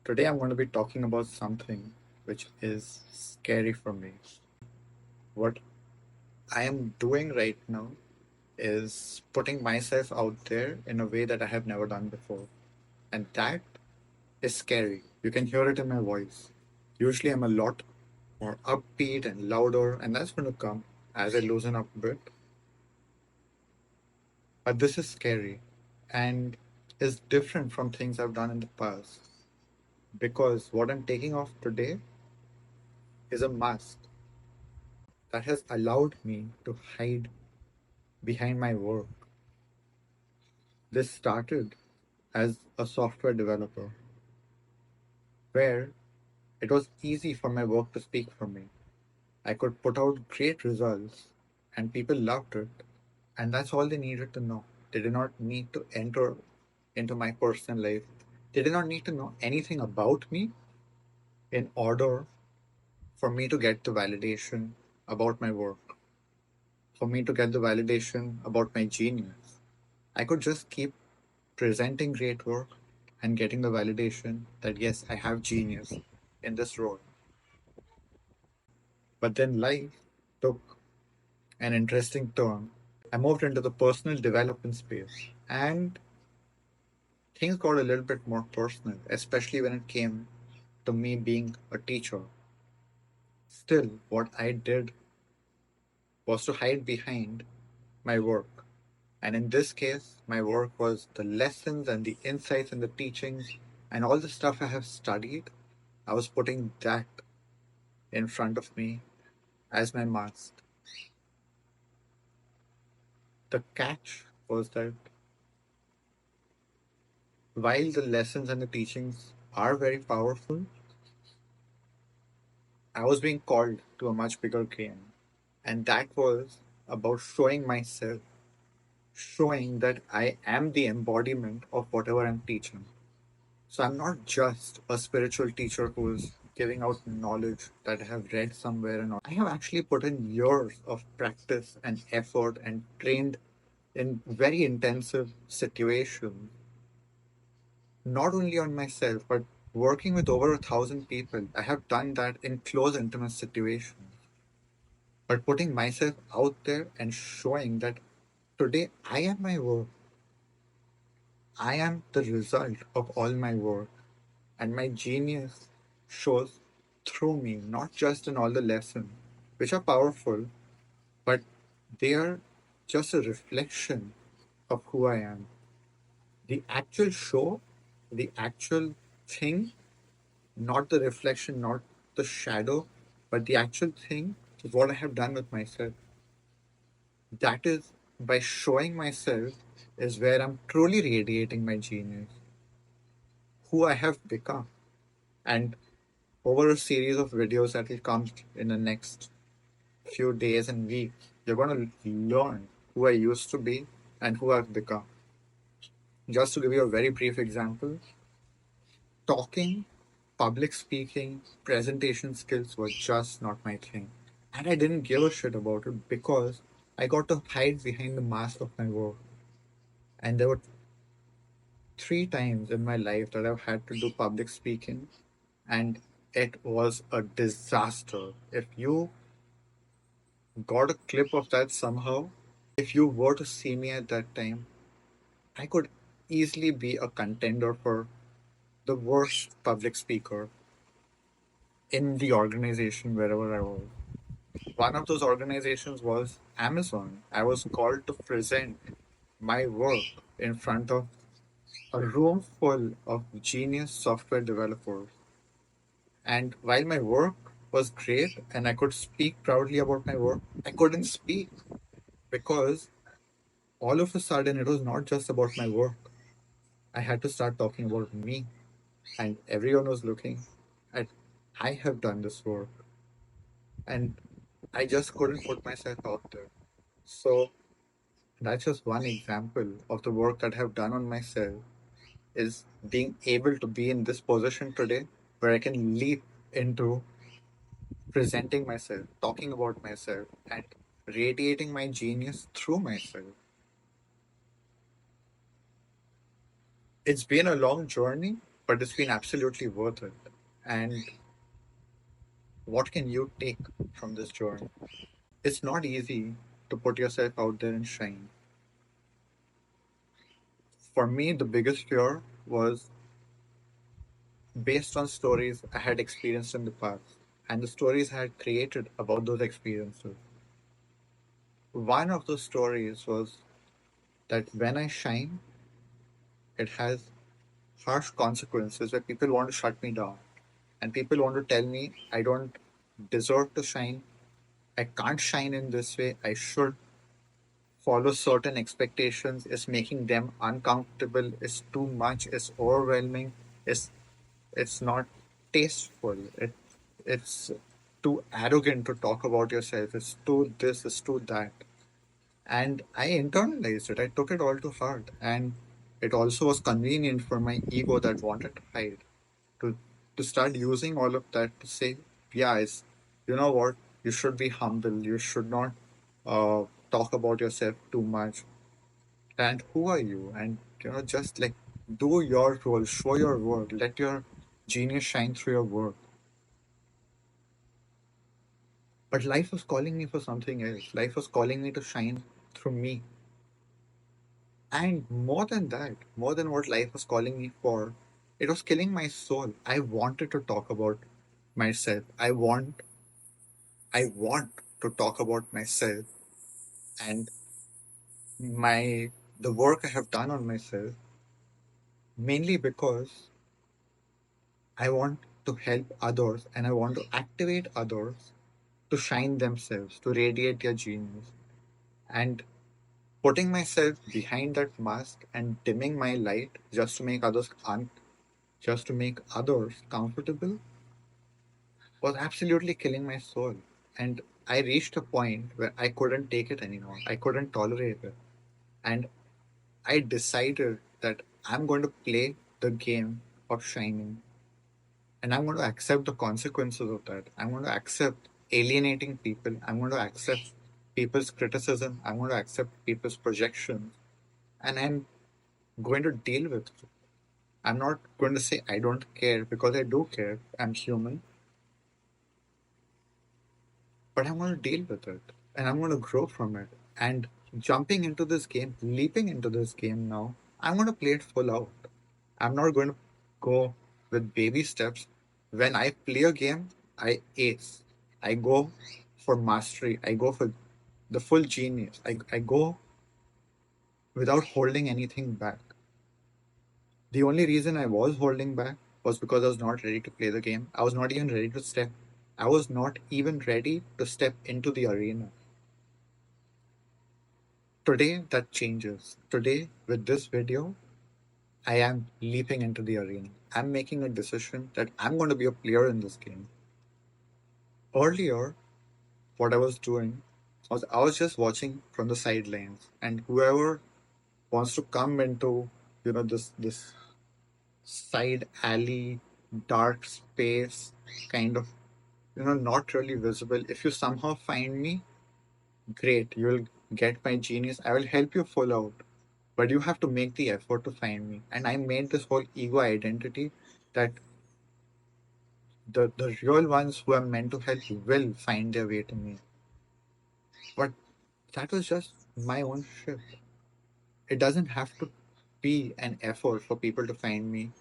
Today I'm going to be talking about something which is scary for me. What I am doing right now is putting myself out there in a way that I have never done before. And that is scary. You can hear it in my voice. Usually I'm a lot more upbeat and louder, and that's going to come as I loosen up a bit. But this is scary and is different from things I've done in the past because what I'm taking off today is a mask that has allowed me to hide behind my work. This started as a software developer, where it was easy for my work to speak for me. I could put out great results, and people loved it, and that's all they needed to know. They did not need to enter into my personal life. They did not need to know anything about me in order for me to get the validation about my work, for me to get the validation about my genius. I could just keep presenting great work and getting the validation that yes, I have genius in this role. But then life took an interesting turn. I moved into the personal development space and things got a little bit more personal, especially when it came to me being a teacher. Still, what I did was to hide behind my work. And in this case, my work was the lessons and the insights and the teachings and all the stuff I have studied. I was putting that in front of me as my mask. The catch was that while the lessons and the teachings are very powerful, I was being called to a much bigger game. And that was about showing myself, showing that I am the embodiment of whatever I'm teaching. So I'm not just a spiritual teacher who's giving out knowledge that I have read somewhere and all. I have actually put in years of practice and effort and trained in very intensive situations, not only on myself, but working with over 1,000 people. I have done that in close, intimate situations. But putting myself out there and showing that today I am my work, I am the result of all my work, and my genius shows through me, not just in all the lessons, which are powerful, but they are just a reflection of who I am. The actual show, the actual thing, not the reflection, not the shadow, but the actual thing is what I have done with myself. That is by showing myself is where I'm truly radiating my genius, who I have become. And over a series of videos that will come in the next few days and weeks, you're going to learn who I used to be and who I've become. Just to give you a very brief example, talking, public speaking, presentation skills were just not my thing. And I didn't give a shit about it because I got to hide behind the mask of my work. And there were 3 times in my life that I've had to do public speaking, and it was a disaster. If you got a clip of that somehow, if you were to see me at that time, I could easily be a contender for the worst public speaker in the organization wherever I was. One of those organizations was Amazon. I was called to present my work in front of a room full of genius software developers. And while my work was great and I could speak proudly about my work, I couldn't speak because all of a sudden it was not just about my work. I had to start talking about me, and everyone was looking at I have done this work, and I just couldn't put myself out there. So that's just one example of the work that I have done on myself is being able to be in this position today where I can leap into presenting myself, talking about myself, and radiating my genius through myself. It's been a long journey, but it's been absolutely worth it. And what can you take from this journey? It's not easy to put yourself out there and shine. For me, the biggest fear was based on stories I had experienced in the past and the stories I had created about those experiences. One of those stories was that when I shine, it has harsh consequences where people want to shut me down and people want to tell me I don't deserve to shine. I can't shine in this way. I should follow certain expectations. Is making them uncomfortable. Is too much. Is overwhelming. Is it's not tasteful. It's too arrogant to talk about yourself. It's too this. It's too that. And I internalized it. I took it all to heart, and it also was convenient for my ego that wanted to hide to to start using all of that to say, yeah, it's you know what, you should be humble. You should not uh, talk about yourself too much. And who are you? And just like do your role, show your work, let your genius shine through your work. But life was calling me for something else. Life was calling me to shine through me. And more than that, more than what life was calling me for, it was killing my soul. I wanted to talk about myself. I want to talk about myself and my the work I have done on myself, mainly because I want to help others and I want to activate others to shine themselves, to radiate their genius. And putting myself behind that mask and dimming my light just to make others comfortable was absolutely killing my soul. And I reached a point where I couldn't take it anymore. I couldn't tolerate it. And I decided that I'm going to play the game of shining and I'm going to accept the consequences of that. I'm going to accept alienating people. I'm going to accept people's criticism. I'm going to accept people's projections. And I'm going to deal with it. I'm not going to say I don't care because I do care. I'm human. But I'm going to deal with it and I'm going to grow from it. And jumping into this game, leaping into this game now, I'm going to play it full out. I'm not going to go with baby steps. When I play a game, I ace. I go for mastery. I go for the full genius. I go without holding anything back. The only reason I was holding back was because I was not ready to play the game. I was not even ready to step. I was not even ready to step into the arena. Today, that changes. Today, with this video, I am leaping into the arena. I'm making a decision that I'm going to be a player in this game. Earlier, what I was doing was I was just watching from the sidelines, and whoever wants to come into this side alley, dark space, kind of not really visible. If you somehow find me, great, you'll get my genius. I will help you full out. But you have to make the effort to find me. And I made this whole ego identity that the real ones who are meant to help will find their way to me. But that was just my own shit. It doesn't have to be an effort for people to find me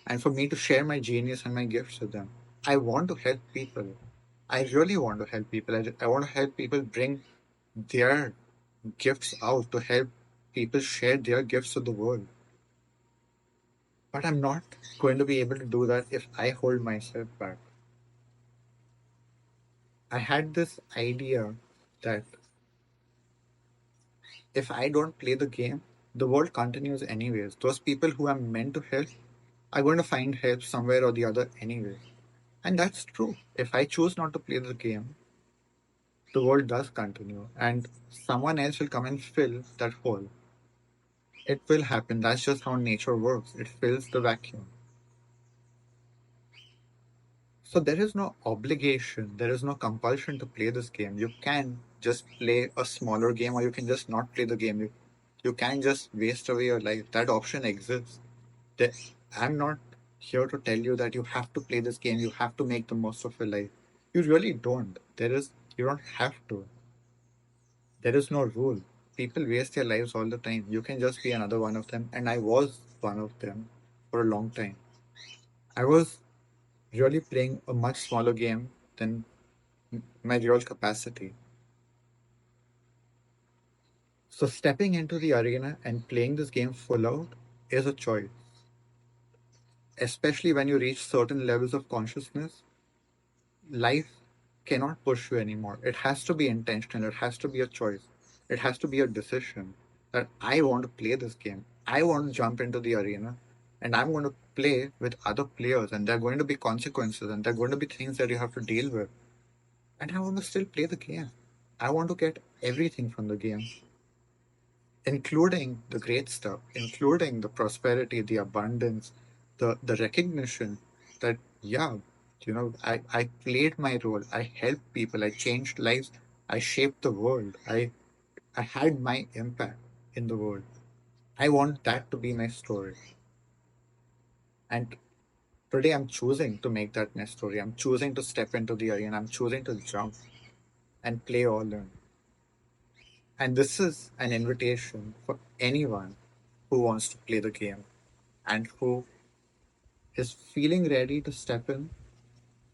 and for me to share my genius and my gifts with them. I want to help people. I really want to help people. I want to help people bring their gifts out to help people share their gifts with the world. But I'm not going to be able to do that if I hold myself back. I had this idea that if I don't play the game, the world continues anyways. Those people who I'm meant to help are going to find help somewhere or the other anyway. And that's true. If I choose not to play the game, the world does continue and someone else will come and fill that hole. It will happen. That's just how nature works. It fills the vacuum. So there is no obligation, there is no compulsion to play this game. You can just play a smaller game or you can just not play the game. You can just waste away your life. That option exists. That I'm not here to tell you that you have to play this game, you have to make the most of your life. You really don't. You don't have to. There is no rule. People waste their lives all the time. You can just be another one of them, and I was one of them for a long time. I was really playing a much smaller game than my real capacity. So stepping into the arena and playing this game full out is a choice, especially when you reach certain levels of consciousness. Life cannot push you anymore. It has to be intentional. It has to be a choice. It has to be a decision that I want to play this game. I want to jump into the arena and I'm going to play with other players, and there are going to be consequences and there are going to be things that you have to deal with. And I want to still play the game. I want to get everything from the game, including the great stuff, including the prosperity, the abundance, the recognition that, yeah, I played my role. I helped people. I changed lives. I shaped the world. I had my impact in the world. I want that to be my story. And today I'm choosing to make that my story. I'm choosing to step into the arena. I'm choosing to jump and play all in. And this is an invitation for anyone who wants to play the game and who is feeling ready to step in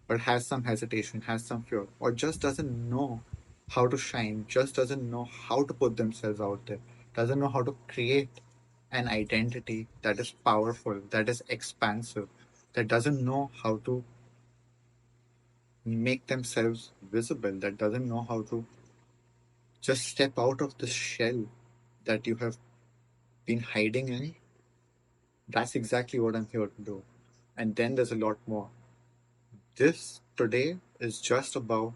but has some hesitation, has some fear, or just doesn't know how to shine, just doesn't know how to put themselves out there, doesn't know how to create an identity that is powerful, that is expansive, that doesn't know how to make themselves visible, that doesn't know how to just step out of the shell that you have been hiding in. That's exactly what I'm here to do. And then there's a lot more. This today is just about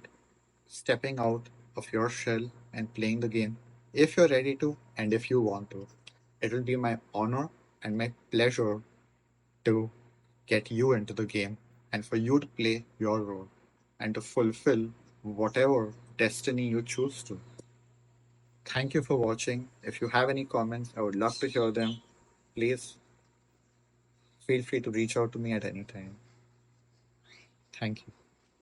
stepping out of your shell and playing the game if you're ready to and if you want to. It will be my honor and my pleasure to get you into the game and for you to play your role and to fulfill whatever destiny you choose to. Thank you for watching. If you have any comments, I would love to hear them. Please feel free to reach out to me at any time. Thank you.